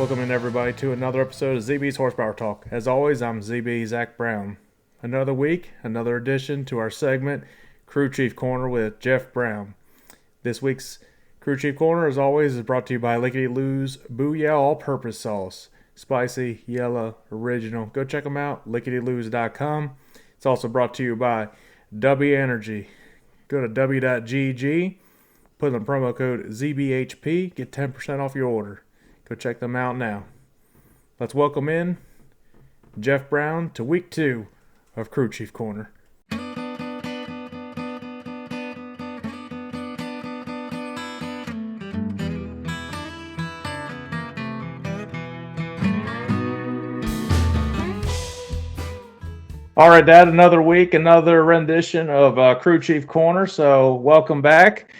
Welcome in everybody to another episode of ZB's Horsepower Talk. As always, I'm ZB Zach Brown. Another week, another addition to our segment, Crew Chief Corner with Jeff Brown. This week's Crew Chief Corner, as always, is brought to you by Lickety Lou's Booyah All-Purpose Sauce. Spicy, yellow, original. Go check them out, licketyloos.com. It's also brought to you by W Energy. Go to w.gg, put in the promo code ZBHP, get 10% off your order. Go check them out now. Let's welcome in Jeff Brown to week 2 of Crew Chief Corner. All right, Dad, another week, another rendition of Crew Chief Corner. So welcome back.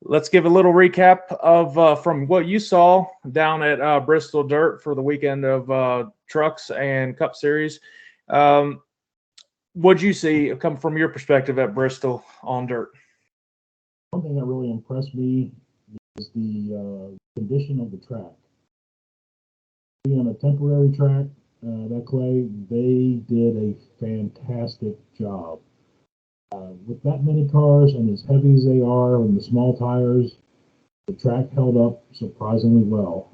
Let's give a little recap of from what you saw down at Bristol Dirt for the weekend of Trucks and Cup Series. What'd you see come from your perspective at Bristol on dirt? One thing that really impressed me is the condition of the track. Being on a temporary track, that clay, they did a fantastic job. With that many cars and as heavy as they are and the small tires, the track held up surprisingly well.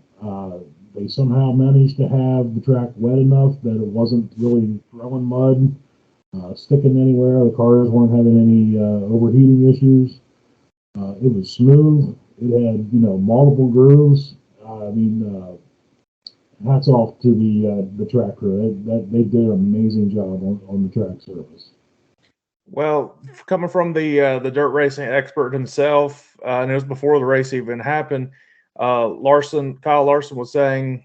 They somehow managed to have the track wet enough that it wasn't really throwing mud, sticking anywhere. The cars weren't having any overheating issues. It was smooth. It had, multiple grooves. Hats off to the track crew. They did an amazing job on the track surface. Well, coming from the dirt racing expert himself, and it was before the race even happened, Kyle Larson was saying,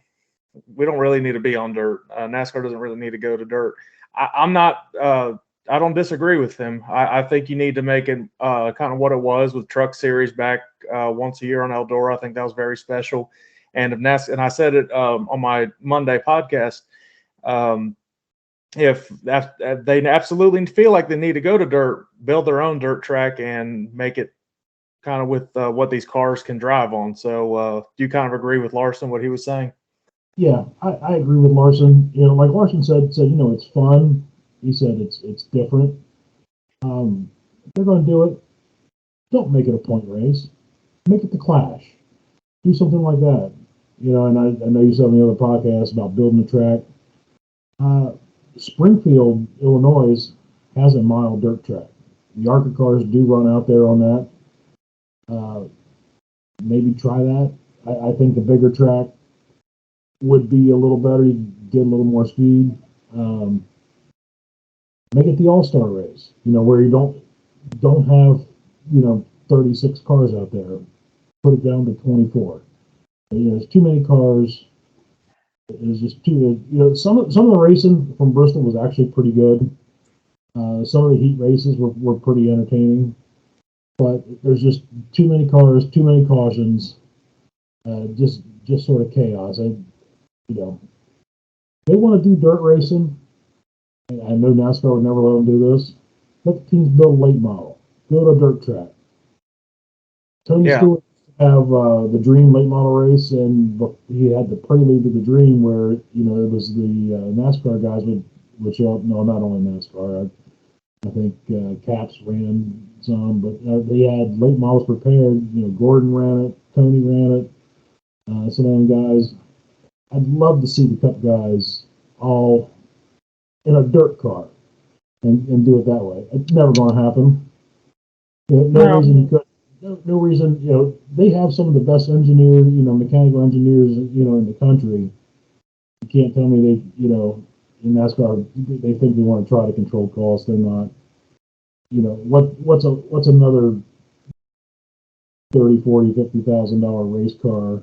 we don't really need to be on dirt. NASCAR doesn't really need to go to dirt. I don't disagree with him. I think you need to make it kind of what it was with Truck Series back once a year on Eldora. I think that was very special. And and I said it on my Monday podcast, if they absolutely feel like they need to go to dirt, build their own dirt track and make it kind of with what these cars can drive on. So do you kind of agree with Larson, what he was saying? Yeah, I agree with Larson. Like Larson said, it's fun. He said it's different. If they're going to do it, don't make it a point race. Make it the Clash. Do something like that. And I know you said on the other podcast about building a track. Springfield, Illinois has a mile dirt track. The ARCA cars do run out there on that. Maybe try that. I think the bigger track would be a little better. You get a little more speed. Make it the All-Star race, where you don't have, 36 cars out there. Put it down to 24. There's too many cars. It's just too, some of the racing from Bristol was actually pretty good. Some of the heat races were pretty entertaining, but there's just too many cars, too many cautions, just sort of chaos. They want to do dirt racing. I know NASCAR would never let them do this. Let the teams build a late model. Build a dirt track. Tony Stewart have the Dream late model race, and he had the prelude to the Dream where it was the NASCAR guys would show up. No, not only NASCAR. I think Caps ran some, but they had late models prepared. Gordon ran it, Tony ran it, some of them guys. I'd love to see the Cup guys all in a dirt car and do it that way. It's never going to happen. No reason you could. No reason, they have some of the best engineers, mechanical engineers, in the country. You can't tell me they, in NASCAR, they think they want to try to control costs. They're not. What's another $30,000, $40,000, $50,000 race car?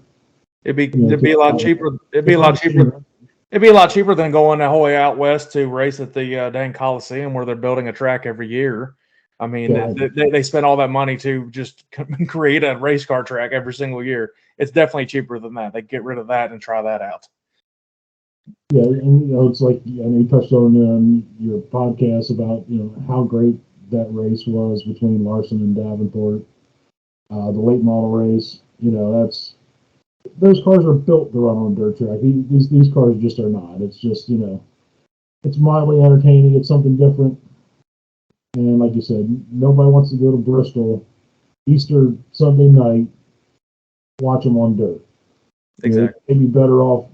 It'd be a lot cheaper. It'd be a lot cheaper. It'd be a lot cheaper than going the whole way out west to race at the dang Coliseum where they're building a track every year. I mean, they spend all that money to just create a race car track every single year. It's definitely cheaper than that. They get rid of that and try that out. Yeah, and it's like I know you touched on your podcast about how great that race was between Larson and Davenport. The late model race, those cars are built to run on a dirt track. These cars just are not. It's just, it's mildly entertaining. It's something different. And like you said, nobody wants to go to Bristol Easter Sunday night, watch them on dirt. Exactly. They'd be better off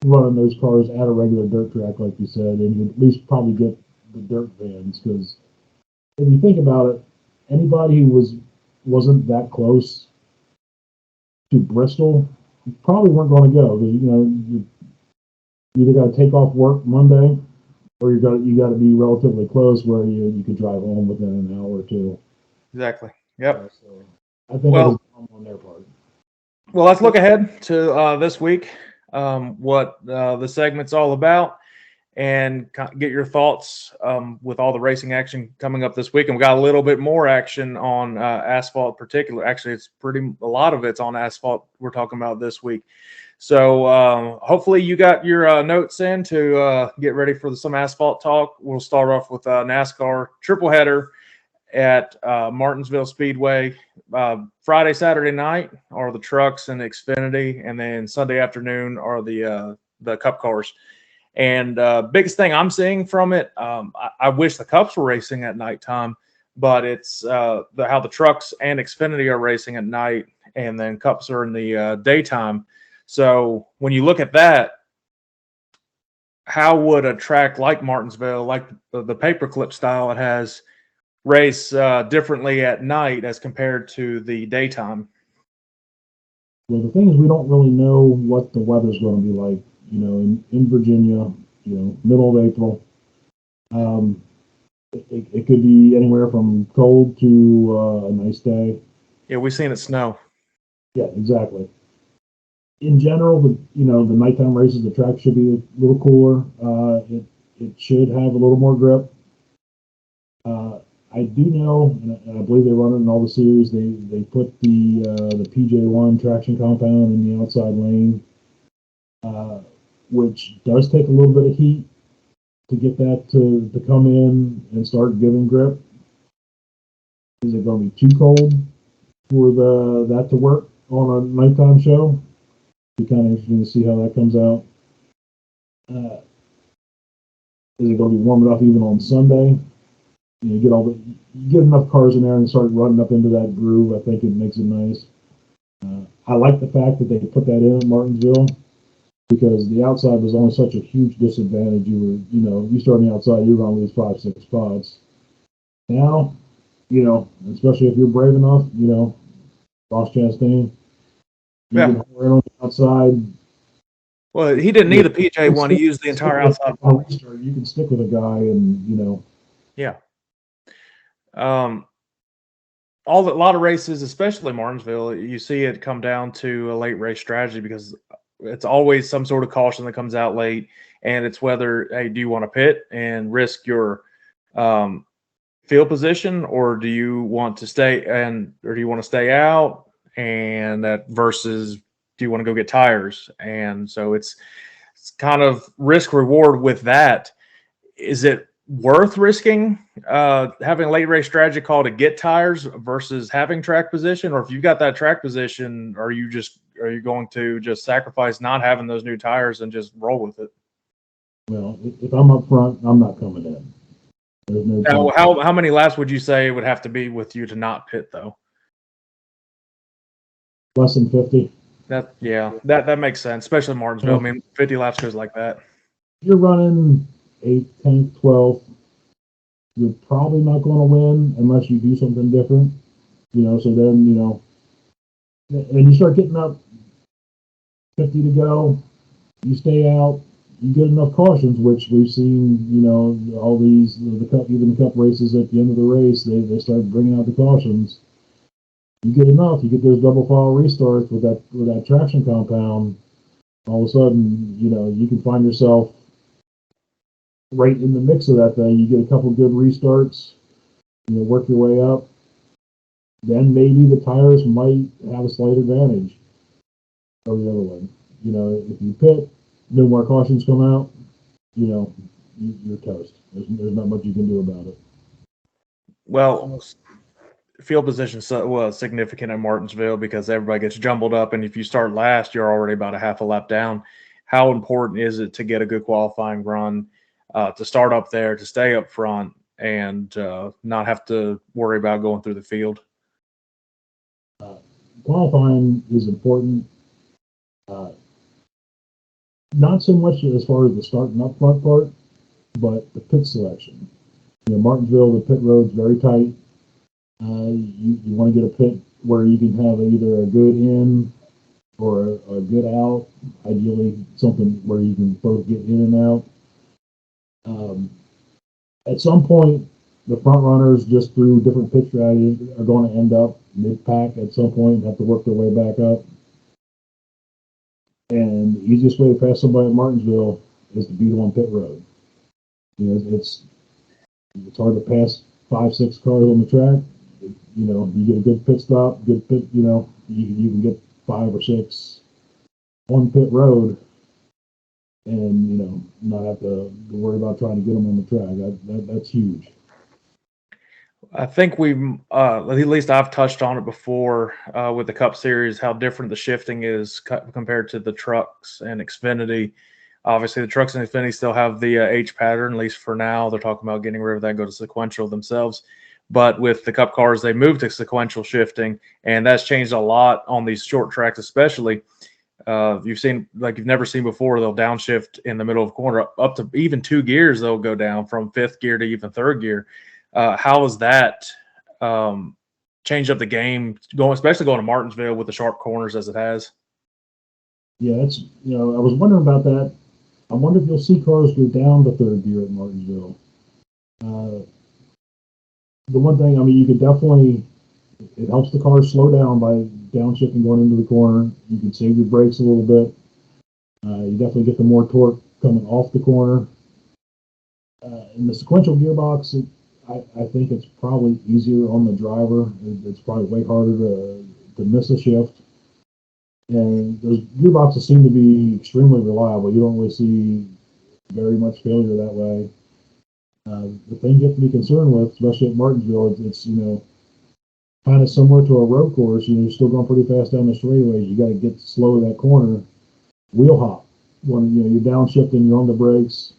running those cars at a regular dirt track, like you said, and you'd at least probably get the dirt fans. Because if you think about it, anybody who wasn't that close to Bristol probably weren't going to go. Because you either got to take off work Monday, or you got to be relatively close where you could drive home within an hour or two. Exactly. Yep. So I think it was Well, dumb on their part. well, let's look ahead to this week, what the segment's all about, and get your thoughts with all the racing action coming up this week. And we got a little bit more action on asphalt, in particular. Actually, it's a lot of it's on asphalt. We're talking about this week. So hopefully you got your notes in to get ready for some asphalt talk. We'll start off with NASCAR triple header at Martinsville Speedway. Friday, Saturday night are the trucks and Xfinity, and then Sunday afternoon are the Cup cars. And biggest thing I'm seeing from it, I wish the Cups were racing at nighttime, but it's how the trucks and Xfinity are racing at night, and then Cups are in the daytime. So when you look at that, how would a track like Martinsville, like the paperclip style it has, race differently at night as compared to the daytime? Well, the thing is, we don't really know what the weather's going to be like. In Virginia, middle of April. Um, it could be anywhere from cold to a nice day. Yeah, we've seen it snow. Yeah, exactly. In general, the nighttime races, the track should be a little cooler. It should have a little more grip. Uh, I do know, and I believe they run it in all the series. They put the PJ1 traction compound in the outside lane, uh, which does take a little bit of heat to get that to come in and start giving grip. Is it going to be too cold for that to work on a nighttime show? It'll be kind of interesting to see how that comes out. Uh, is it going to be warm enough even on Sunday? You get enough cars in there and start running up into that groove. I think it makes it nice. I like the fact that they put that in at Martinsville because the outside was only such a huge disadvantage. You start on the outside, you're going to lose 5, 6 spots. Now, especially if you're brave enough, Ross Chastain, you Yeah. can hold on the outside. Well, he didn't need the PJ one. He used the entire outside wall. You can stick with a guy, and Yeah. A lot of races, especially Martinsville, you see it come down to a late race strategy because it's always some sort of caution that comes out late, and it's whether, hey, do you want to pit and risk your um, field position, or do you want to stay out, and that versus do you want to go get tires? And so it's kind of risk reward with that. Is it worth risking having a late race strategy call to get tires versus having track position? Or if you've got that track position, are you going to just sacrifice not having those new tires and just roll with it? well, if I'm up front, I'm not coming in. There's no Now, point. how many laps would you say it would have to be with you to not pit though? Less than 50. That makes sense, especially Martinsville. I mean, 50 laps goes like that. You're running 8th, 10th, 12th. You're probably not going to win unless you do something different. So then, and you start getting up 50 to go, you stay out, you get enough cautions, which we've seen, all these, the cup, even the cup races at the end of the race, they start bringing out the cautions. You get enough, you get those double file restarts with that traction compound, all of a sudden, you can find yourself right in the mix of that thing. You get a couple good restarts, work your way up. Then maybe the tires might have a slight advantage over the other one. If you pit, no more cautions come out, you're toast. There's not much you can do about it. Well, field position was significant at Martinsville because everybody gets jumbled up, and if you start last, you're already about a half a lap down. How important is it to get a good qualifying run, to start up there, to stay up front, and not have to worry about going through the field? Qualifying is important. Uh, Not so much as far as the starting up front part, but the pit selection. Martinsville, the pit road's very tight. You want to get a pit where you can have either a good in or a good out. Ideally, something where you can both get in and out. At some point, the front runners, just through different pit strategies, are going to end up mid-pack at some point and have to work their way back up. And the easiest way to pass somebody at Martinsville is to beat them on pit road. It's hard to pass 5, 6 cars on the track. You get a good pit stop, good pit. You can get 5 or 6 on pit road, and not have to worry about trying to get them on the track. That's huge. I think at least I've touched on it before with the Cup Series, how different the shifting is compared to the trucks and Xfinity. Obviously, the trucks and Xfinity still have the H pattern, at least for now. They're talking about getting rid of that and go to sequential themselves. But with the Cup cars, they moved to sequential shifting, and that's changed a lot on these short tracks, especially. You've seen, like you've never seen before, they'll downshift in the middle of a corner up to even 2 gears. They'll go down from 5th gear to even 3rd gear. How has that changed up the game, especially going to Martinsville with the sharp corners as it has? Yeah, I was wondering about that. I wonder if you'll see cars go down to 3rd gear at Martinsville. The one thing, you could definitely, it helps the car slow down by downshifting going into the corner. You can save your brakes a little bit. You definitely get the more torque coming off the corner. In the sequential gearbox, I think it's probably easier on the driver. It's probably way harder to miss a shift. And those gearboxes seem to be extremely reliable. You don't really see very much failure that way. The thing you have to be concerned with, especially at Martinsville, it's kind of similar to a road course. You're still going pretty fast down the straightaways. You got to get slow to that corner. Wheel hop. When you're downshifting, you're on the brakes.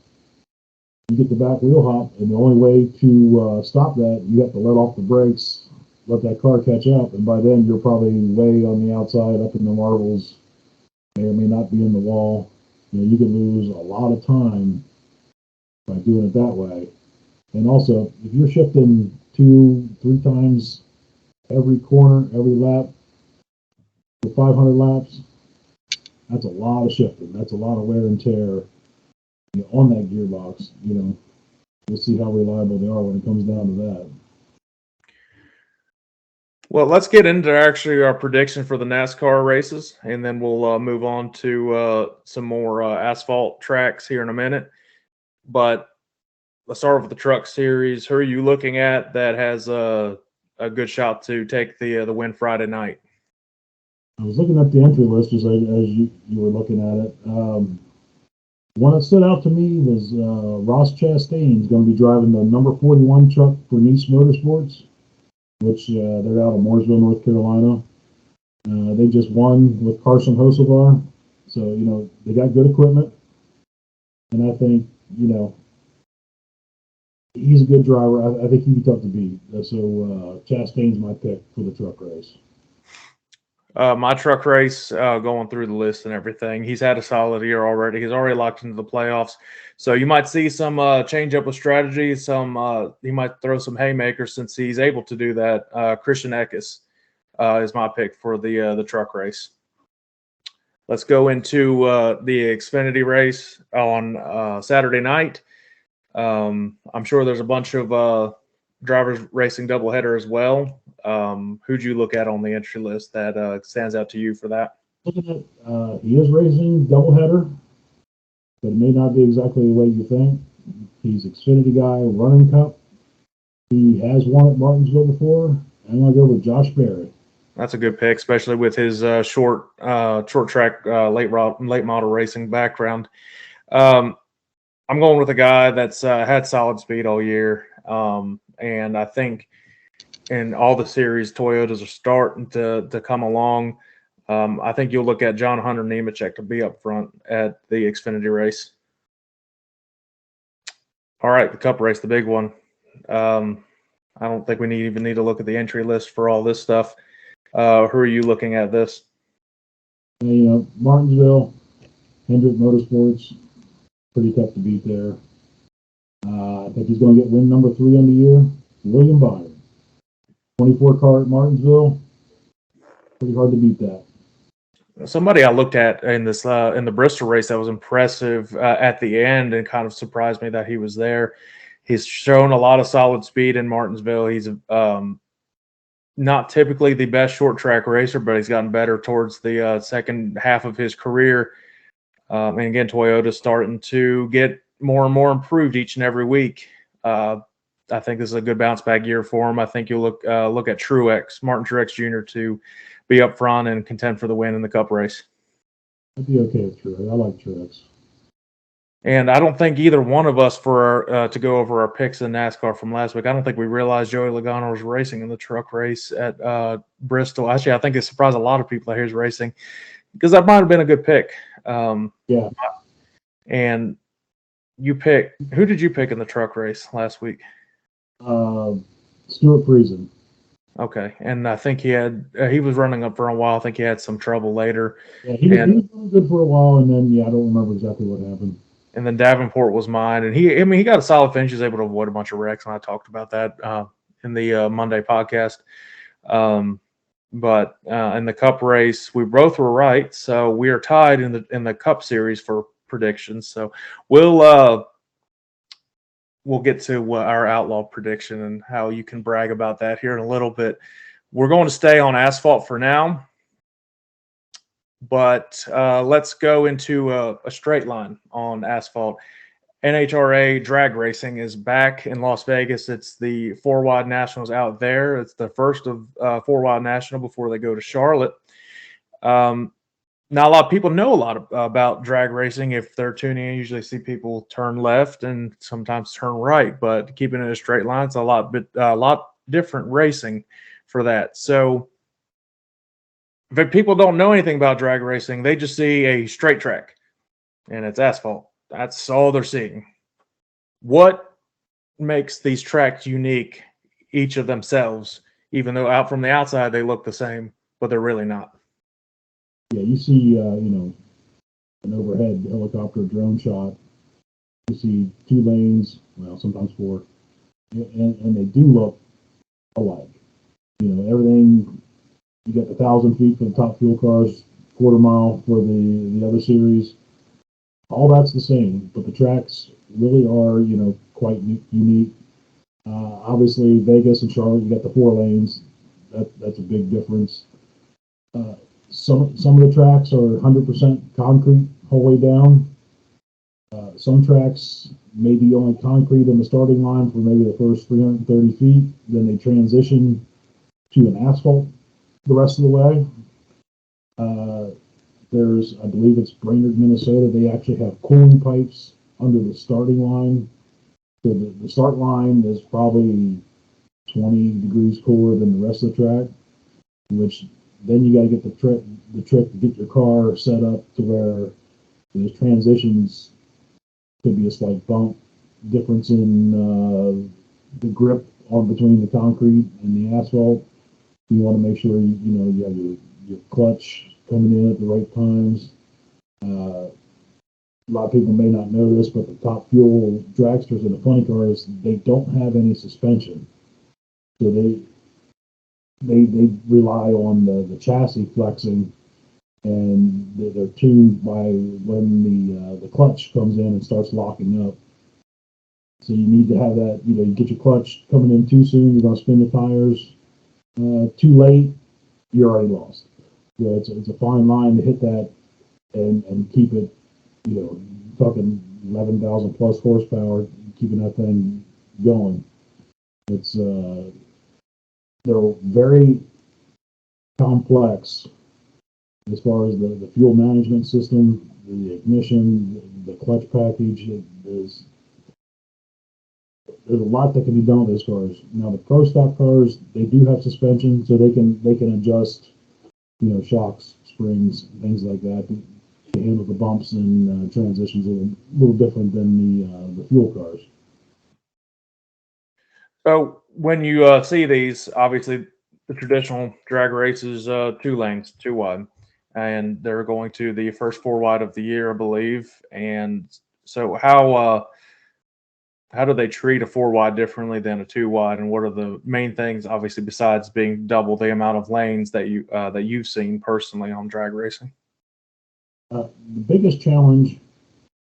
You get the back wheel hop, and the only way to stop that, you have to let off the brakes, let that car catch up, and by then you're probably way on the outside, up in the marbles, may or may not be in the wall. You can lose a lot of time by doing it that way. And also, if you're shifting 2-3 times every corner, every lap, for 500 laps, that's a lot of shifting. That's a lot of wear and tear on that gearbox. We'll see how reliable they are when it comes down to that. Well, let's get into actually our prediction for the NASCAR races, and then we'll move on to some more asphalt tracks here in a minute. But let's start with the Truck Series. Who are you looking at that has a good shot to take the win Friday night? I was looking at the entry list as you were looking at it. One that stood out to me was Ross Chastain's going to be driving the number 41 truck for Nice Motorsports, which they're out of Mooresville, North Carolina. They just won with Carson Hocevar, so they got good equipment, and I think he's a good driver. I think he'd be tough to beat. So Chastain's my pick for the truck race. My truck race, going through the list and everything, he's had a solid year already. He's already locked into the playoffs. So you might see some change up of strategy. He might throw some haymakers since he's able to do that. Christian Eckes is my pick for the truck race. Let's go into the Xfinity race on Saturday night. I'm sure there's a bunch of drivers racing doubleheader as well. Who'd you look at on the entry list that stands out to you for that? Looking at, he is racing doubleheader, but it may not be exactly the way you think. He's Xfinity guy, running Cup. He has won at Martinsville before. I'm going to go with Josh Berry. That's a good pick, especially with his short track late model racing background. I'm going with a guy that's had solid speed all year, and I think in all the series, Toyotas are starting to come along. I think you'll look at John Hunter Nemechek to be up front at the Xfinity race. All right, the Cup race, the big one. I don't think we even need to look at the entry list for all this stuff. Who are you looking at this? Martinsville, Hendrick Motorsports, pretty tough to beat there. I think he's going to get win number 3 on the year. William Byron, 24 car at Martinsville. Pretty hard to beat that. Somebody I looked at in the Bristol race that was impressive at the end and kind of surprised me that he was there. He's shown a lot of solid speed in Martinsville. He's not typically the best short track racer, but he's gotten better towards the second half of his career. And again, Toyota's starting to get more and more improved each and every week. I think this is a good bounce back year for him. I think you'll look at Truex, Martin Truex Jr. to be up front and contend for the win in the Cup race. I'd be okay with Truex. I like Truex. And I don't think either one of us, to go over our picks in NASCAR from last week, I don't think we realized Joey Logano was racing in the truck race at Bristol. Actually, I think it surprised a lot of people that he was racing because that might have been a good pick. Yeah. And who did you pick in the truck race last week? Stuart Friesen. Okay, and I think he was running up for a while. I think he had some trouble later. Yeah, he was doing good for a while, and then I don't remember exactly what happened. And then Davenport was mine, and he got a solid finish. He was able to avoid a bunch of wrecks, and I talked about that in the Monday podcast. But in the Cup race, we both were right, so we are tied in the Cup series for predictions. So we'll get to our outlaw prediction and how you can brag about that here in a little bit. We're going to stay on asphalt for now, but let's go into a straight line on asphalt. NHRA drag racing is back in Las Vegas. It's the 4-Wide Nationals out there. It's the first of 4-Wide National before they go to Charlotte. Not a lot of people know a lot about drag racing. If they're tuning in, you usually see people turn left and sometimes turn right, but keeping it a straight line, it's a lot different racing for that. So if people don't know anything about drag racing, they just see a straight track and it's asphalt. That's all they're seeing. What makes these tracks unique, each of themselves, even though out from the outside they look the same, but they're really not? Yeah, you see, an overhead helicopter drone shot. You see 2 lanes, well, sometimes 4, and they do look alike. Everything. You got the 1,000 feet for the top fuel cars, quarter mile for the other series. All that's the same, but the tracks really are, quite unique. Obviously, Vegas and Charlotte, you got the 4 lanes. That's a big difference. Some of the tracks are 100% concrete whole way down. Some tracks may be only concrete on the starting line for maybe the first 330 feet. Then they transition to an asphalt the rest of the way. I believe it's Brainerd, Minnesota. They actually have cooling pipes under the starting line. So the start line is probably 20 degrees cooler than the rest of the track, which then you got to get the trick to get your car set up to where those transitions could be a slight bump difference in the grip on between the concrete and the asphalt. You want to make sure you have your clutch coming in at the right times. A lot of people may not know this, but the top fuel dragsters and the funny cars, they don't have any suspension, so they rely on the chassis flexing, and they're tuned by when the clutch comes in and starts locking up. So you need to have that. You get your clutch coming in too soon, you're going to spin the tires. Too late, you're already lost. So it's a fine line to hit that and keep it. Talking 11,000 plus horsepower, keeping that thing going. It's they're very complex as far as the fuel management system, the ignition, the clutch package. there's a lot that can be done with those cars. Now the pro stock cars, they do have suspension, so they can adjust, shocks, springs, things like that to handle the bumps and transitions a little different than the fuel cars. So when you see these, obviously the traditional drag race is 2 lanes, 2 wide, and they're going to the first 4 wide of the year, I believe. And so how do they treat a 4 wide differently than a 2 wide, and what are the main things, obviously, besides being double the amount of lanes that you've seen personally on drag racing? The biggest challenge,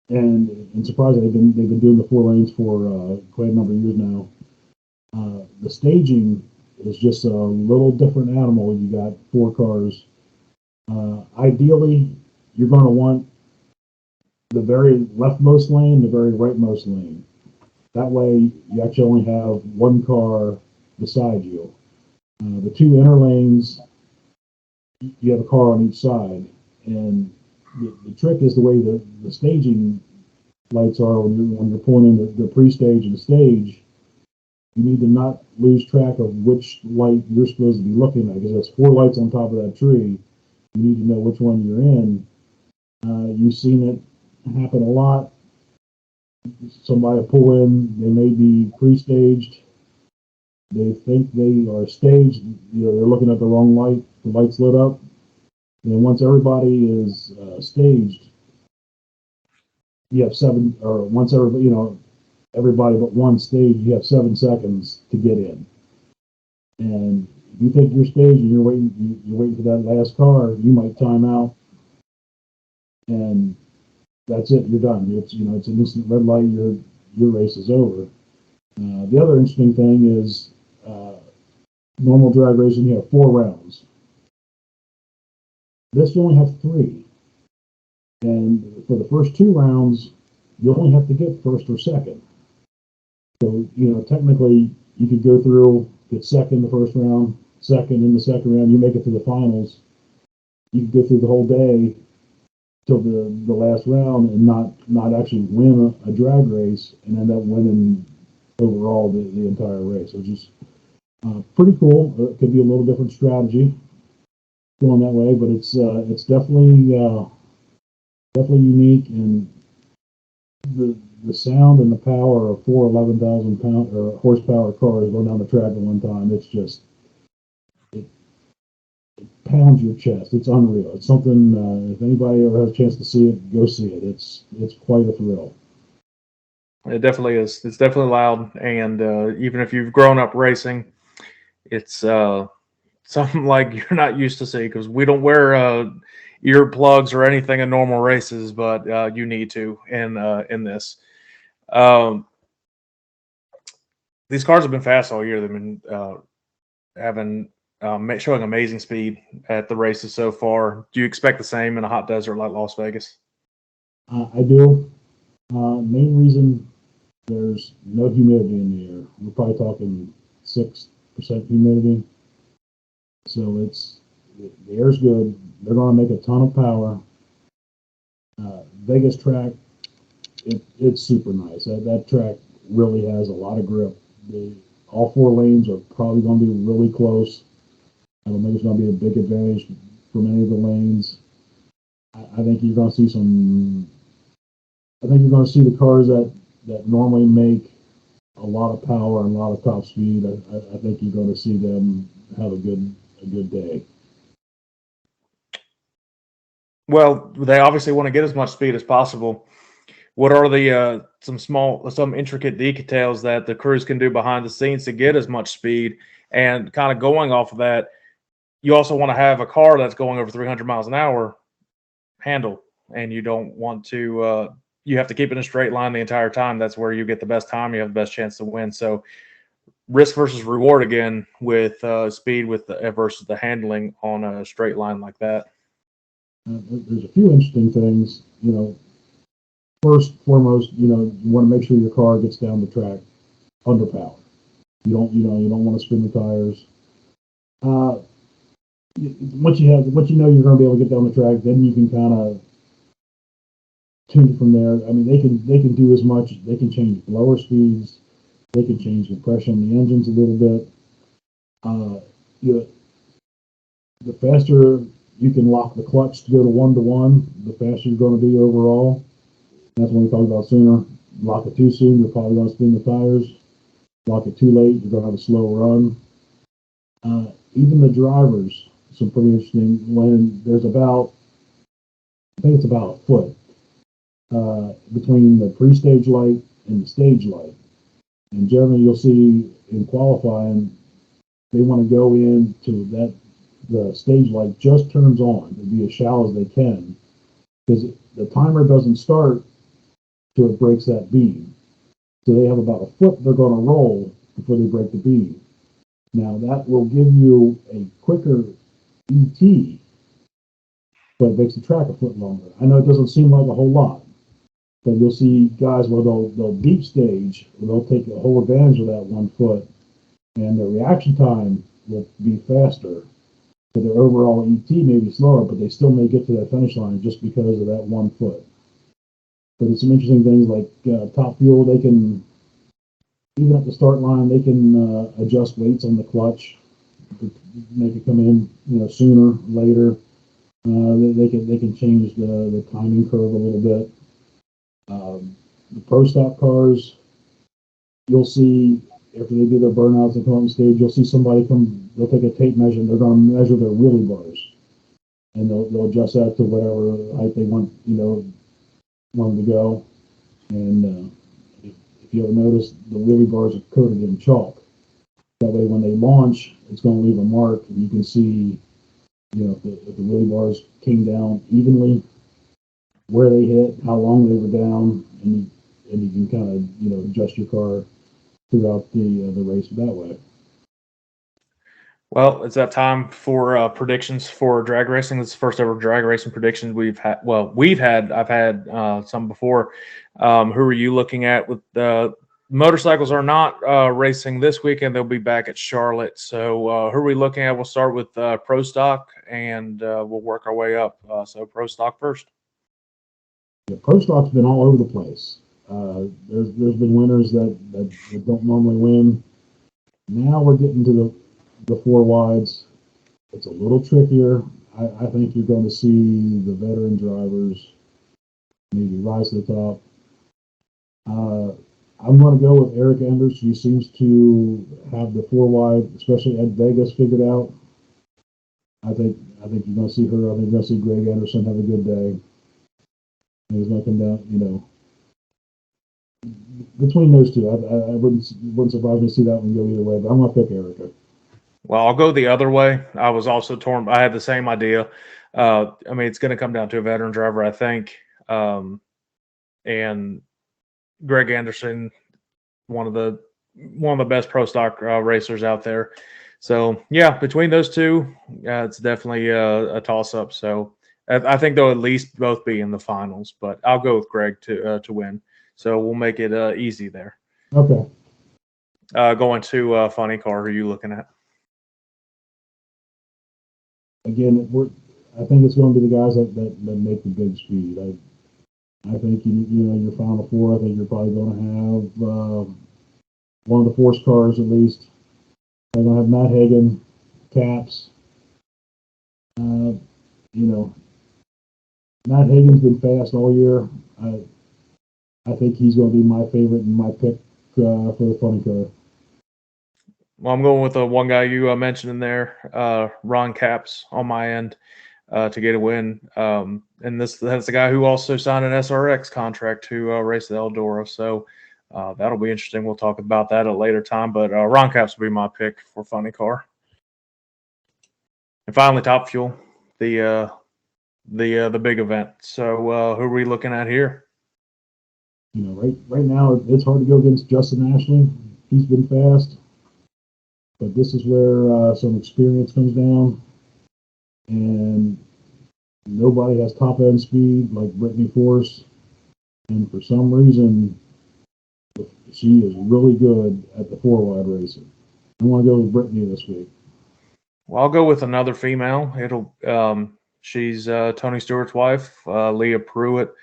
and surprisingly, they've been doing the 4 lanes for quite a number of years now. The staging is just a little different animal. You got 4 cars. Ideally, you're going to want the very leftmost lane, the very rightmost lane. That way, you actually only have one car beside you. The 2 inner lanes, you have a car on each side. And the trick is the way the staging lights are when you're pulling in the pre-stage and the stage. You need to not lose track of which light you're supposed to be looking at, because there's 4 lights on top of that tree. You need to know which one you're in. You've seen it happen a lot. Somebody will pull in, they may be pre-staged. They think they are staged. They're looking at the wrong light. The light's lit up. And once everybody is staged, you have seven, or once everybody but one stage, you have 7 seconds to get in. And if you think you're staged and you're waiting for that last car, you might time out, and that's it. You're done. It's an instant red light. Your race is over. The other interesting thing is normal drag racing. You have 4 rounds. This you only have 3, and for the first 2 rounds, you only have to get first or second. So technically, you could go through, get second the first round, second in the second round. You make it to the finals. You could go through the whole day till the last round and not actually win a drag race and end up winning overall the entire race, which is pretty cool. It could be a little different strategy going that way, but it's definitely unique, and the sound and the power of 4 11,000 pound or horsepower cars going down the track at one time. It's just it pounds your chest. It's unreal. It's something. If anybody ever has a chance to see it, go see it. It's quite a thrill. It definitely is. It's definitely loud, and even if you've grown up racing, it's something like you're not used to see, because we don't wear earplugs or anything in normal races, but you need to in this. Um, these cars have been fast all year. They've been having showing amazing speed at the races so far. Do you expect the same in a hot desert like Las Vegas? I do. Main reason, there's no humidity in the air. We're probably talking 6% humidity. So the air's good. They're going to make a ton of power. Vegas track, it's super nice. That track really has a lot of grip. All 4 lanes are probably going to be really close. I don't think it's going to be a big advantage from any of the lanes. I think you're going to see some. I think you're going to see the cars that normally make a lot of power and a lot of top speed. I think you're going to see them have a good day. Well, they obviously want to get as much speed as possible. What are the some intricate details that the crews can do behind the scenes to get as much speed? And kind of going off of that, you also want to have a car that's going over 300 miles an hour handle, and you don't want to. You have to keep it in a straight line the entire time. That's where you get the best time. You have the best chance to win. So risk versus reward again with speed with versus the handling on a straight line like that. There's a few interesting things. First foremost, you want to make sure your car gets down the track under power. You don't want to spin the tires. Uh, once you know you're going to be able to get down the track, then you can kind of tune it from there. I mean, they can do as much. They can change blower speeds. They can change the pressure on the engines a little bit. You know, the faster you can lock the clutch to go to 1-to-1, the faster you're going to be overall. That's when we talked about sooner. Lock it too soon, you're probably going to spin the tires. Lock it too late, you're going to have a slow run. Even the drivers, some pretty interesting. When there's about, I think it's about a foot between the pre-stage light and the stage light. And generally, you'll see in qualifying, they want to go into that. The stage light just turns on to be as shallow as they can, because the timer doesn't start till it breaks that beam. So they have about a foot they're going to roll before they break the beam. Now that will give you a quicker ET, but it makes the track a foot longer. I know it doesn't seem like a whole lot, but you'll see guys where they'll deep stage, they'll take a whole advantage of that 1 foot, and their reaction time will be faster. But their overall ET may be slower, but they still may get to that finish line just because of that 1 foot. But it's some interesting things like Top Fuel. They can, even at the start line, they can adjust weights on the clutch to make it come in, sooner, later. They can change the timing curve a little bit. The pro stock cars, you'll see after they do their burnouts and come on stage, you'll see somebody come. They'll take a tape measure and they're going to measure their wheelie bars, and they'll adjust that to whatever height they want them to go. And if you ever notice, the wheelie bars are coated in chalk. That way, when they launch, it's going to leave a mark, and you can see, if the wheelie bars came down evenly, where they hit, how long they were down, and you can kind of adjust your car throughout the race that way. Well, it's that time for predictions for drag racing. It's the first ever drag racing predictions we've had. Well, I've had some before. Who are you looking at? With the motorcycles are not racing this weekend. They'll be back at Charlotte. So who are we looking at? We'll start with Pro Stock, and we'll work our way up. So Pro Stock first. Yeah, Pro Stock's been all over the place. There's been winners that don't normally win. Now we're getting to the 4 wides. It's a little trickier. I think you're going to see the veteran drivers maybe rise to the top. I'm going to go with Eric Enders. She seems to have the 4 wide, especially at Vegas, figured out. I think you're going to see her. I think you're going to see Greg Anderson have a good day. And he's going to come down, between those two. I wouldn't surprise me to see that one go either way, but I'm going to pick Erica. Well, I'll go the other way. I was also torn. I had the same idea. It's going to come down to a veteran driver, I think. And Greg Anderson, one of the best pro stock racers out there. So yeah, between those two, it's definitely a toss up. So I think they'll at least both be in the finals, but I'll go with Greg to win. So we'll make it easy there. Okay. Going to funny car. Who are you looking at? Again, I think it's going to be the guys that make the big speed. I think your Final 4. I think you're probably going to have one of the force cars at least. They're going to have Matt Hagan, Caps. Matt Hagan's been fast all year. I think he's going to be my favorite and my pick for the funny car. Well, I'm going with the one guy you mentioned in there, Ron Capps on my end to get a win. And that's the guy who also signed an SRX contract to race the Eldora. So that'll be interesting. We'll talk about that at a later time. But Ron Capps will be my pick for funny car. And finally, Top Fuel, the big event. So who are we looking at here? Right now it's hard to go against Justin Ashley. He's been fast. But this is where some experience comes down, and nobody has top end speed like Brittany Force, and for some reason, she is really good at the 4 wide racing. I want to go with Brittany this week. Well, I'll go with another female. She's Tony Stewart's wife, Leah Pruitt.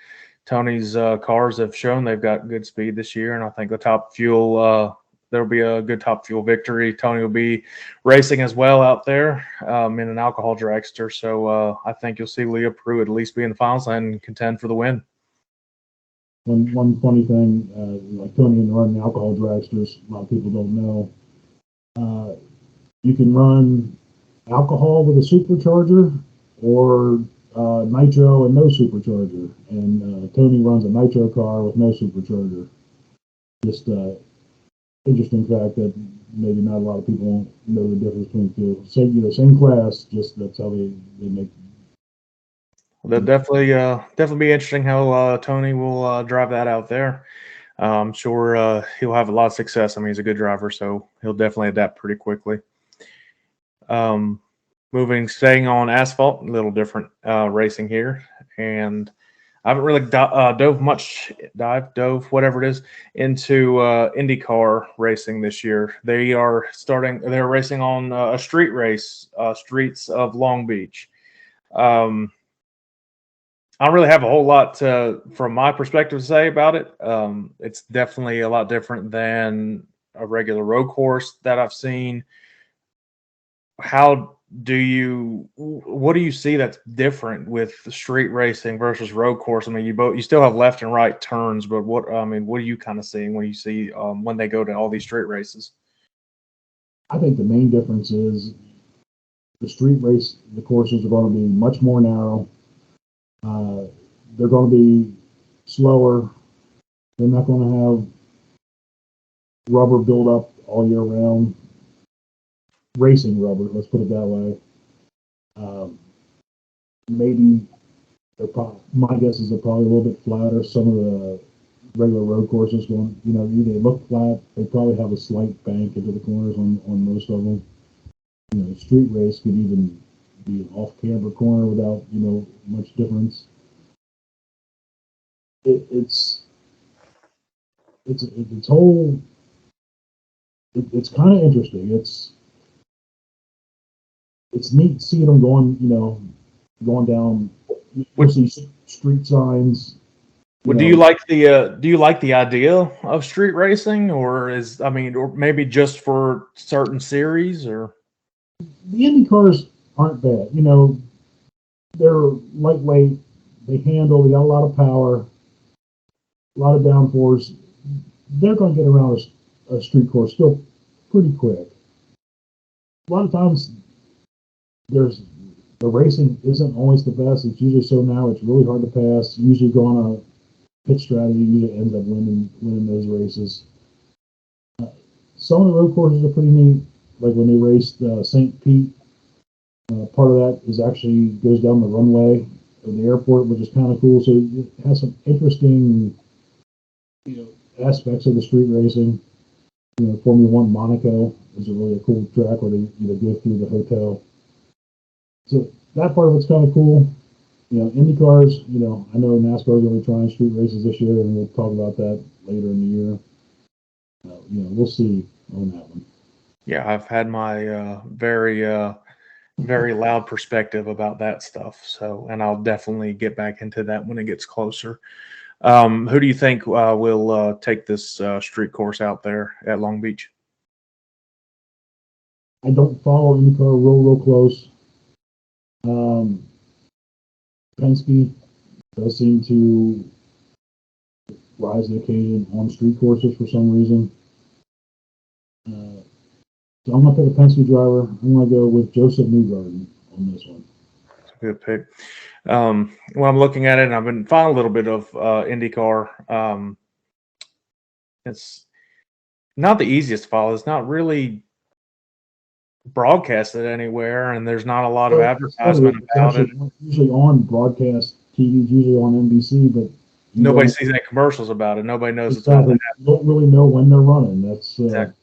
Tony's cars have shown they've got good speed this year, and I think the Top Fuel there'll be a good Top Fuel victory. Tony will be racing as well out there in an alcohol dragster. So I think you'll see Leah Pruitt at least be in the finals and contend for the win. One funny thing, like Tony and running alcohol dragsters, a lot of people don't know. You can run alcohol with a supercharger or nitro and no supercharger. And Tony runs a nitro car with no supercharger. Just interesting fact that maybe not a lot of people know the difference between the two. Same class, just that's how they make. That'll definitely be interesting how Tony will drive that out there. I'm sure he'll have a lot of success. I mean, he's a good driver, so he'll definitely adapt pretty quickly. Staying on asphalt, a little different racing here, and I haven't really dove whatever it is into IndyCar racing this year. They're racing on a street race, streets of Long Beach. I don't really have a whole lot from my perspective to say about it. It's definitely a lot different than a regular road course that I've seen. What do you see that's different with street racing versus road course? I mean, you still have left and right turns, but what are you kind of seeing when you see when they go to all these street races? I think the main difference is the courses are going to be much more narrow. They're going to be slower. They're not going to have rubber build up all year round. Racing rubber, let's put it that way. Maybe my guess is they're probably a little bit flatter. Some of the regular road courses they look flat. They probably have a slight bank into the corners on most of them. Street race could even be an off-camber corner without much difference. It's kind of interesting. It's neat seeing them going down. You see street signs. Do you like the idea of street racing, or maybe just for certain series, or the Indy cars aren't bad. They're lightweight. They got a lot of power, a lot of downforce. They're going to get around a street course still pretty quick. A lot of times, the racing isn't always the best. It's usually so narrow, it's really hard to pass. You usually go on a pit strategy, usually ends up winning those races. Some of the road courses are pretty neat, like when they raced St. Pete. Part of that goes down the runway of the airport, which is kind of cool. So it has some interesting, aspects of the street racing. Formula One Monaco is a cool track where they go through the hotel. So that part of it's kind of cool. Indy cars, I know NASCAR is going to be trying street races this year, and we'll talk about that later in the year. We'll see on that one. Yeah, I've had my very loud perspective about that stuff. So, and I'll definitely get back into that when it gets closer. Who do you think will take this street course out there at Long Beach? I don't follow IndyCar real close. Penske does seem to rise to the occasion on street courses for some reason. So I'm going to pick a Penske driver. I'm going to go with Joseph Newgarden on this one. That's a good pick. When I'm looking at it, and I've been following a little bit of IndyCar. It's not the easiest to follow. It's not really broadcasted anywhere, and there's not a lot of advertisement about it. Usually on broadcast TV, usually on NBC, but nobody sees any commercials about it. Nobody knows it's about that. You don't really know when they're running. That's exactly.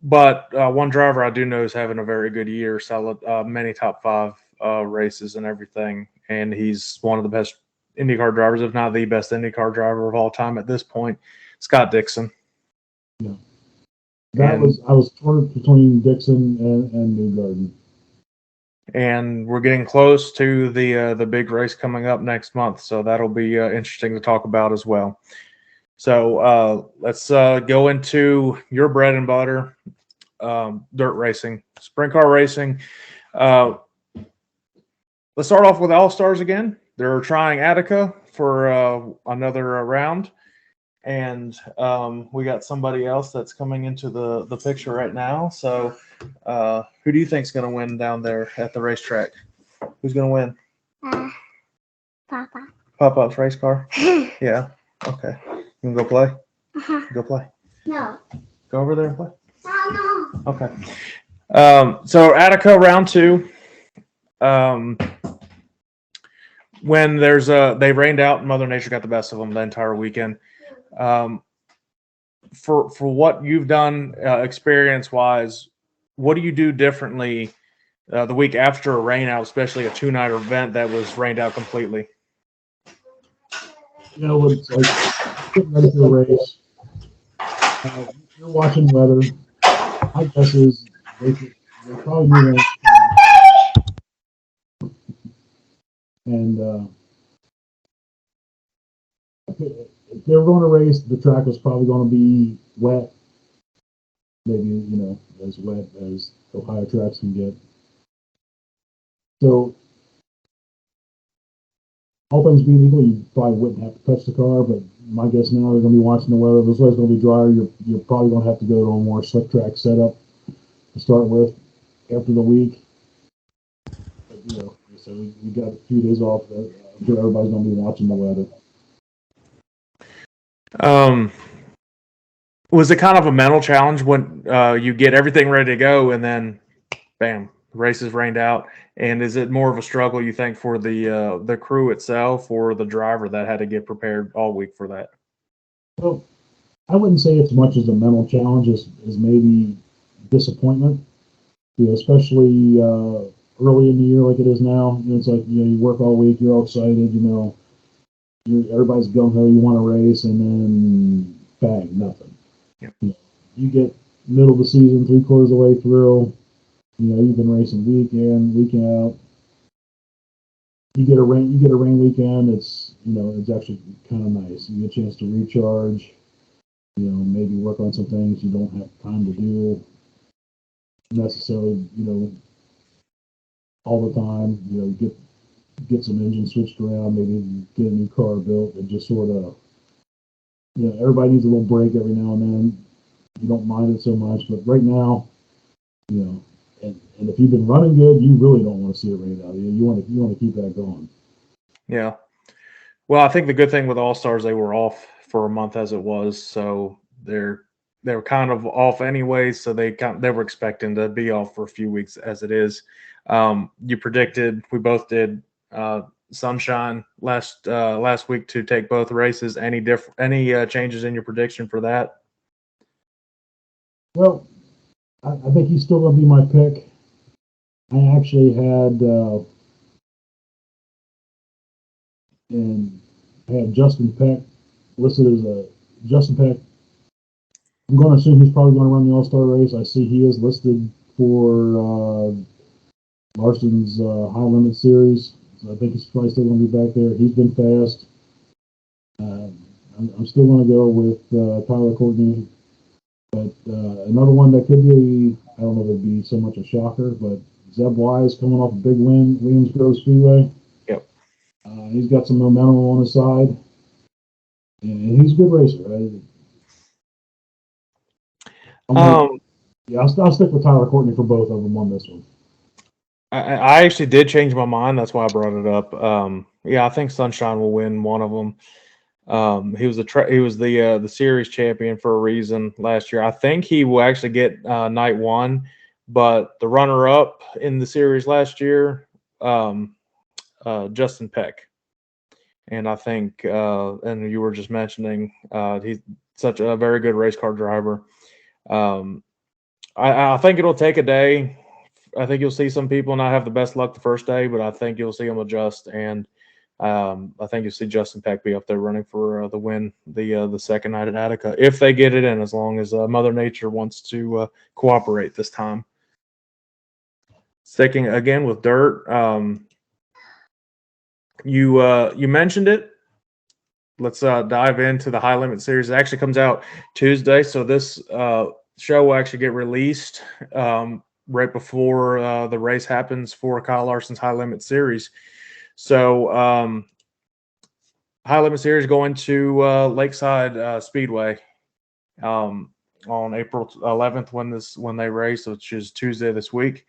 But one driver I do know is having a very good year, solid, many top 5 races and everything, and he's one of the best IndyCar drivers, if not the best IndyCar driver of all time at this point, Scott Dixon. Yeah. I was torn between Dixon and Newgarden. And we're getting close to the big race coming up next month, so that'll be interesting to talk about as well. So let's go into your bread and butter, dirt racing, sprint car racing. Let's start off with All Stars again. They're trying Attica for another round. And we got somebody else that's coming into the picture right now. So who do you think's going to win down there at the racetrack? Who's going to win? Papa. Pop-Up's race car? Yeah. Okay. You want to go play? Uh-huh. Go play. No. Go over there and play. No. Okay. So Attica round 2. When they rained out and Mother Nature got the best of them the entire weekend. For what you've done experience-wise, what do you do differently the week after a rain out, especially a 2-night event that was rained out completely? It's like getting ready for a race. You're watching weather. My guess is they probably knew that. And if they were going to race, the track was probably going to be wet. Maybe, as wet as Ohio tracks can get. So, all things being equal, you probably wouldn't have to touch the car, but my guess now they're going to be watching the weather. This weather's going to be drier. You're probably going to have to go to a more slick track setup to start with after the week. But, so we got a few days off. I'm sure everybody's going to be watching the weather. Was it kind of a mental challenge when you get everything ready to go and then, bam, the race is rained out? And is it more of a struggle, you think, for the crew itself or the driver that had to get prepared all week for that? Well, I wouldn't say it's much as a mental challenge as maybe disappointment. Especially early in the year like it is now. It's like you work all week, you're all excited. Everybody's gung ho, you want to race, and then bang, nothing. Yep. You get middle of the season, 3/4 of the way through. You've been racing week in, week out. You get a rain weekend. It's actually kind of nice. You get a chance to recharge. Maybe work on some things you don't have time to do necessarily. All the time. Get some engines switched around. Maybe get a new car built, and just sort of. Everybody needs a little break every now and then. You don't mind it so much, but right now, and if you've been running good, you really don't want to see it rain out. You want to keep that going. Yeah. Well, I think the good thing with All Stars, they were off for a month as it was, so they were kind of off anyways. So they were expecting to be off for a few weeks as it is. You predicted, we both did, Sunshine last week to take both races. Any changes in your prediction for that? Well, I think he's still going to be my pick. I actually had Justin Peck listed as a Justin Peck. I'm going to assume he's probably going to run the All-Star race. I see he is listed for Larson's High Limit Series. So I think he's probably still going to be back there. He's been fast. I'm still going to go with Tyler Courtney. But another one that could be, I don't know if it'd be so much a shocker, but Zeb Wise coming off a big win, Williams Grove Speedway. Yep. He's got some momentum on his side. And he's a good racer. I'll stick with Tyler Courtney for both of them on this one. I actually did change my mind. That's why I brought it up. I think Sunshine will win one of them. He was the series champion for a reason last year. I think he will actually get night one, but the runner-up in the series last year, Justin Peck. And I think, and you were just mentioning, he's such a very good race car driver. I think it'll take a day. I think you'll see some people not have the best luck the first day, but I think you'll see them adjust. And I think you'll see Justin Peck be up there running for the win the second night at Attica, if they get it in, as long as Mother Nature wants to cooperate this time. Sticking again with dirt, you mentioned it let's dive into the High Limit Series. It actually comes out Tuesday, so this show will actually get released right before the race happens for Kyle Larson's High Limit Series. So High Limit Series going to Lakeside Speedway on April 11th when they race, which is Tuesday this week.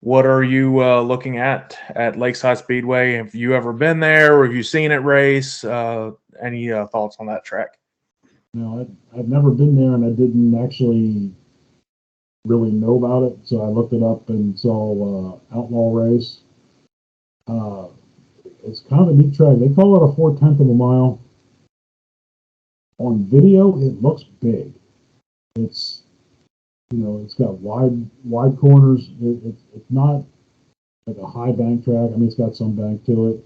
What are you looking at Lakeside Speedway? Have you ever been there, or have you seen it race? Any thoughts on that track? No, I've never been there, and I didn't actually really know about it, so I looked it up and saw Outlaw Race. It's kind of a neat track. They call it a 4/10 of a mile. On video, it looks big. It's it's got wide corners. It's not like a high bank track. I mean, it's got some bank to it.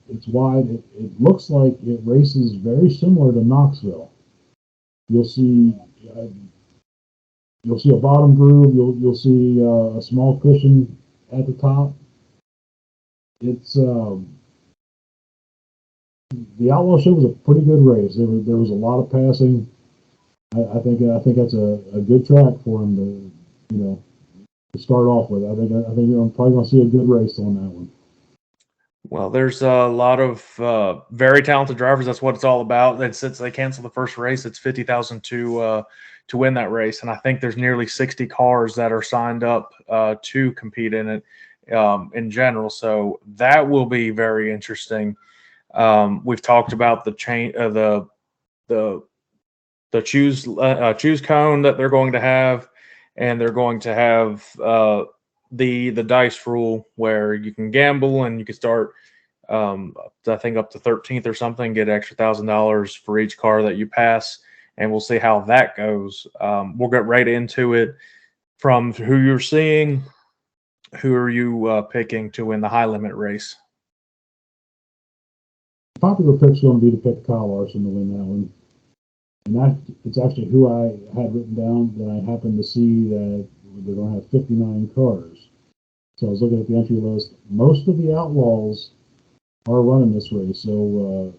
It's wide. It looks like it races very similar to Knoxville. You'll see uh, you'll see a bottom groove. You'll see a small cushion at the top. It's the Outlaw Show was a pretty good race. There was a lot of passing. I think that's a good track for him to start off with. I think I'm probably going to see a good race on that one. Well, there's a lot of very talented drivers. That's what it's all about. And since they canceled the first race, it's 50,000 to win that race, and I think there's nearly 60 cars that are signed up to compete in it in general. So that will be very interesting. We've talked about the the choose cone that they're going to have, and they're going to have the dice rule where you can gamble and you can start I think up to 13th or something, get extra $1,000 for each car that you pass, and we'll see how that goes. We'll get right into it from who you're seeing. Who are you picking to win the high limit race? Popular pick's going to be to pick Kyle Larson to win that one, and it's actually who I had written down. That I happened to see that they're going to have 59 cars. So I was looking at the entry list. Most of the Outlaws are running this race, so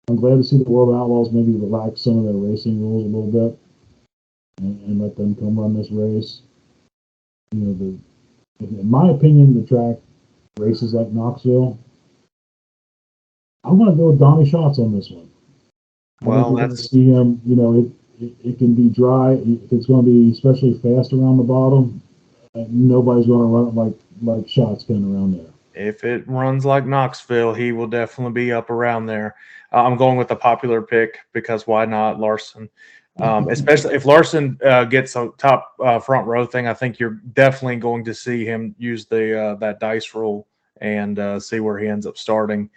I'm glad to see the World Outlaws maybe relax some of their racing rules a little bit and let them come run this race. In my opinion, the track races like Knoxville. I want to go with Donnie Schatz on this one. I think we're going to see him. It can be dry. If it's going to be especially fast around the bottom, nobody's going to run it like Schatz can around there. If it runs like Knoxville, he will definitely be up around there. I'm going with the popular pick because why not Larson? Especially if Larson gets a top front row thing, I think you're definitely going to see him use that dice rule and see where he ends up starting.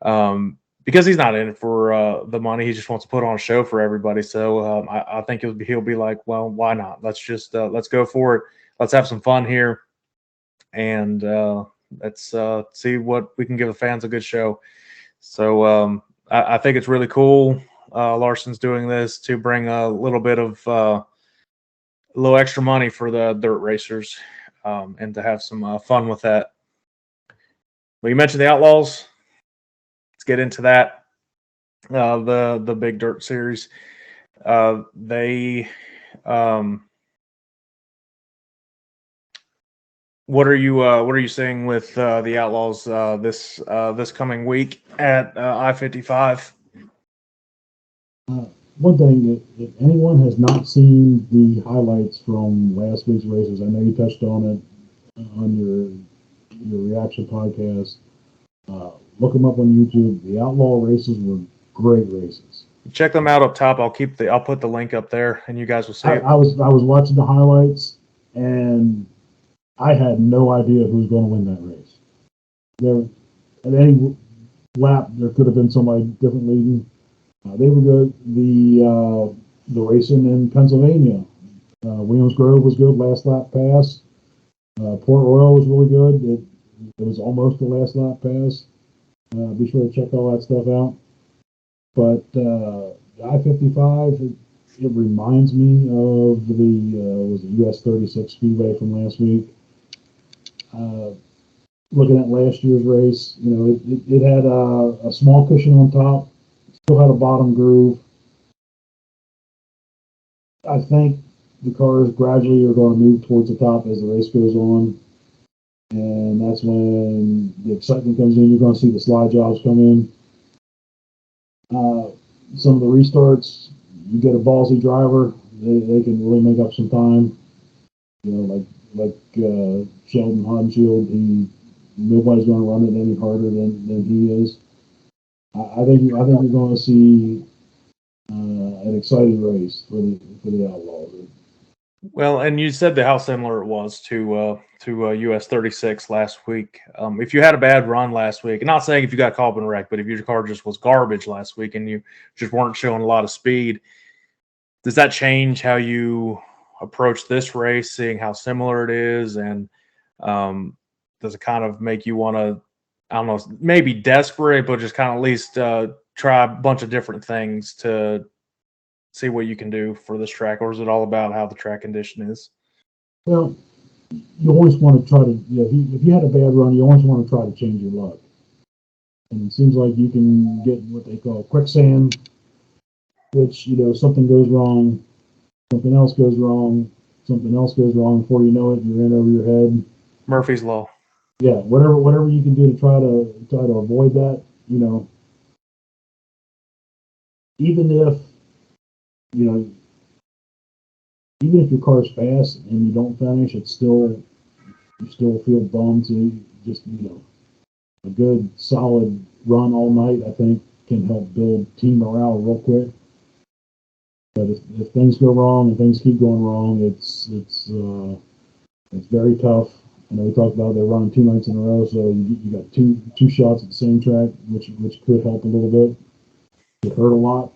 Because he's not in it for the money, he just wants to put on a show for everybody. So I think he'll be like, well, why not? Let's go for it. Let's have some fun here, and let's see what we can give the fans a good show. So I think it's really cool. Larson's doing this to bring a little bit of a little extra money for the dirt racers and to have some fun with that. Well, you mentioned the Outlaws. Let's get into that. The big dirt series. They what are you seeing with the Outlaws this coming week at I-55? One thing, if anyone has not seen the highlights from last week's races, I know you touched on it on your reaction podcast. Look them up on YouTube. The Outlaw races were great races. Check them out up top. I'll put the link up there, and you guys will see it. I was watching the highlights, and I had no idea who was going to win that race. There, at any lap, there could have been somebody different leading. They were good. The racing in Pennsylvania, Williams Grove was good. Last lap pass. Port Royal was really good. It was almost the last lap pass. Be sure to check all that stuff out. But I-55, it reminds me of the US 36 Speedway from last week. looking at last year's race, it had a small cushion on top, still had a bottom groove. I think the cars gradually are going to move towards the top as the race goes on, and that's when the excitement comes in. You're going to see the slide jobs come in. Some of the restarts, you get a ballsy driver, they can really make up some time. Like Sheldon Haudenschild, nobody's going to run it any harder than he is. I think you're going to see an exciting race for the Outlaws. Well, and you said how similar it was to US 36 last week. If you had a bad run last week, not saying if you got caught up in a wreck, but if your car just was garbage last week and you just weren't showing a lot of speed, does that change how you approach this race, seeing how similar it is, and does it kind of make you want to, I don't know, maybe desperate, but just kind of at least try a bunch of different things to see what you can do for this track, or is it all about how the track condition is? Well, you always want to try to, if you had a bad run, you always want to try to change your luck. And it seems like you can get what they call quicksand, which, something goes wrong, something else goes wrong, something else goes wrong. Before you know it, you're in over your head. Murphy's Law. Yeah, whatever you can do to try to avoid that. Even if you know even if your car's fast and you don't finish, you still feel bummed. So just a good solid run all night, I think, can help build team morale real quick. But if things go wrong and things keep going wrong, it's very tough. I know we talked about they're running 2 nights in a row, so you got two shots at the same track, which could help a little bit. It hurt a lot.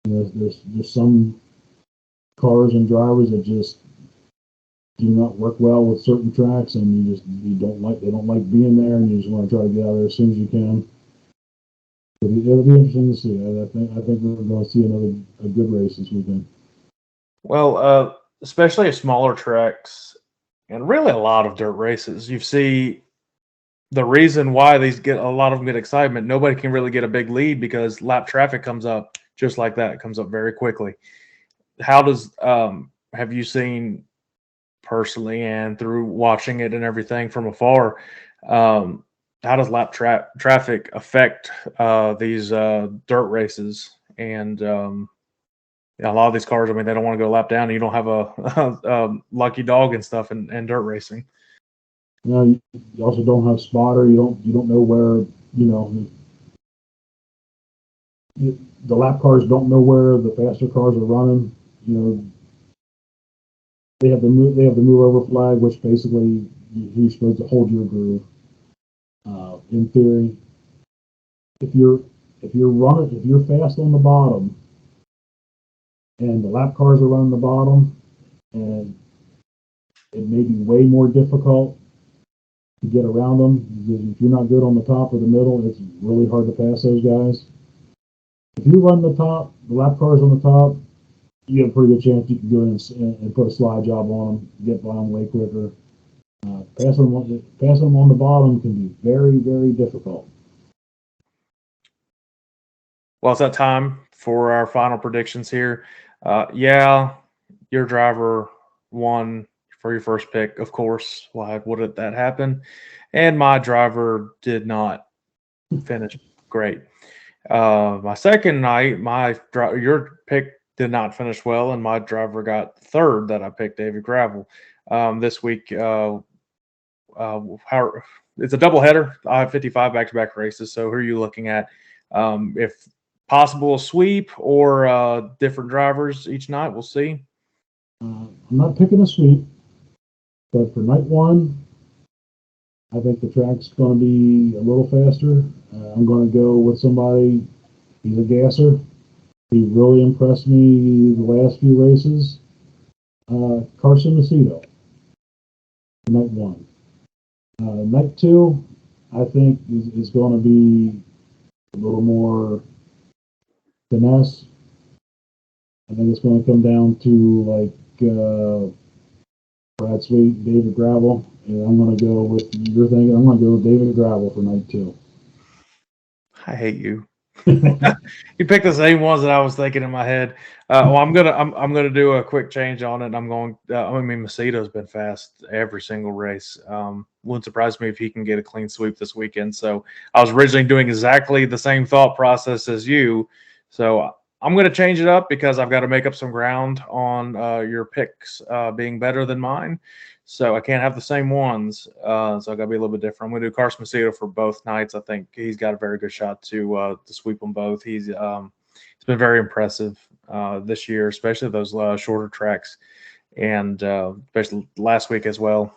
There's some cars and drivers that just do not work well with certain tracks, and they don't like being there, and you just want to try to get out of there as soon as you can. But it'll be interesting to see. I think we're going to see a good race this weekend. Well, especially smaller tracks and really a lot of dirt races, you see the reason why these get a lot of them get excitement. Nobody can really get a big lead because lap traffic comes up just like that. It comes up very quickly. How does have you seen personally and through watching it and everything from afar? Um, how does traffic affect these dirt races? And a lot of these cars, I mean, they don't want to go lap down. And you don't have a lucky dog and stuff in dirt racing. You also don't have spotter. You don't know where the lap cars don't know where the faster cars are running. They have the move over flag, which basically you're supposed to hold your groove. In theory, if you're fast on the bottom and the lap cars are running the bottom, and it may be way more difficult to get around them because if you're not good on the top or the middle, it's really hard to pass those guys. If you run the top, the lap cars on the top, you have a pretty good chance you can go in and put a slide job on them, get by them way quicker. Passing them on the bottom can be very, very difficult. Well, it's that time for our final predictions here. Yeah, your driver won for your first pick, of course. Why would that happen? And my driver did not finish great. My second night, your pick did not finish well, and my driver got third that I picked, David Gravel. This week, how it's a doubleheader. I have 55 back-to-back races. So who are you looking at? If possible, a sweep or different drivers each night, we'll see. I'm not picking a sweep, but for night one, I think the track's going to be a little faster. I'm going to go with somebody. He's a gasser. He really impressed me the last few races. Carson Macedo, night one. Night two, I think, is going to be a little more finesse. I think it's going to come down to like Brad Sweet, David Gravel, And I'm going to go with your thing. I'm going to go with David Gravel for night 2. I hate you. You picked the same ones that I was thinking in my head. Well, I'm gonna do a quick change on it. I'm going. I mean, Macedo's been fast every single race. Wouldn't surprise me if he can get a clean sweep this weekend. So I was originally doing exactly the same thought process as you. So I'm going to change it up because I've got to make up some ground on your picks being better than mine. So I can't have the same ones. So I got to be a little bit different. I'm going to do Carson Macedo for both nights. I think he's got a very good shot to sweep them both. He's been very impressive this year, especially those shorter tracks, and especially last week as well.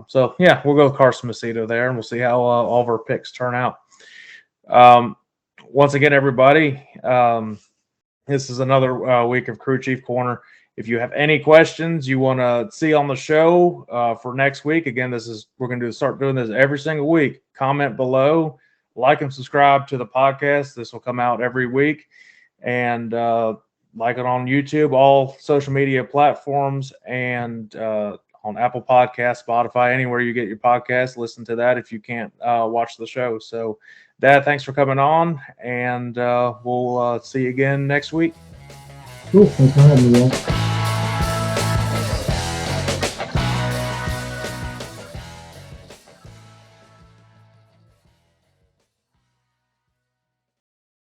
So yeah, we'll go with Carson Macedo there, and we'll see how all of our picks turn out. Once again, everybody, this is another week of Crew Chief Corner. If you have any questions you want to see on the show for next week, again, we're going to start doing this every single week. Comment below, like and subscribe to the podcast. This will come out every week, and like it on YouTube, all social media platforms, and on Apple Podcasts, Spotify, anywhere you get your podcast. Listen to that if you can't watch the show. So, Dad, thanks for coming on, and we'll see you again next week. Cool. Thanks for having me, guys.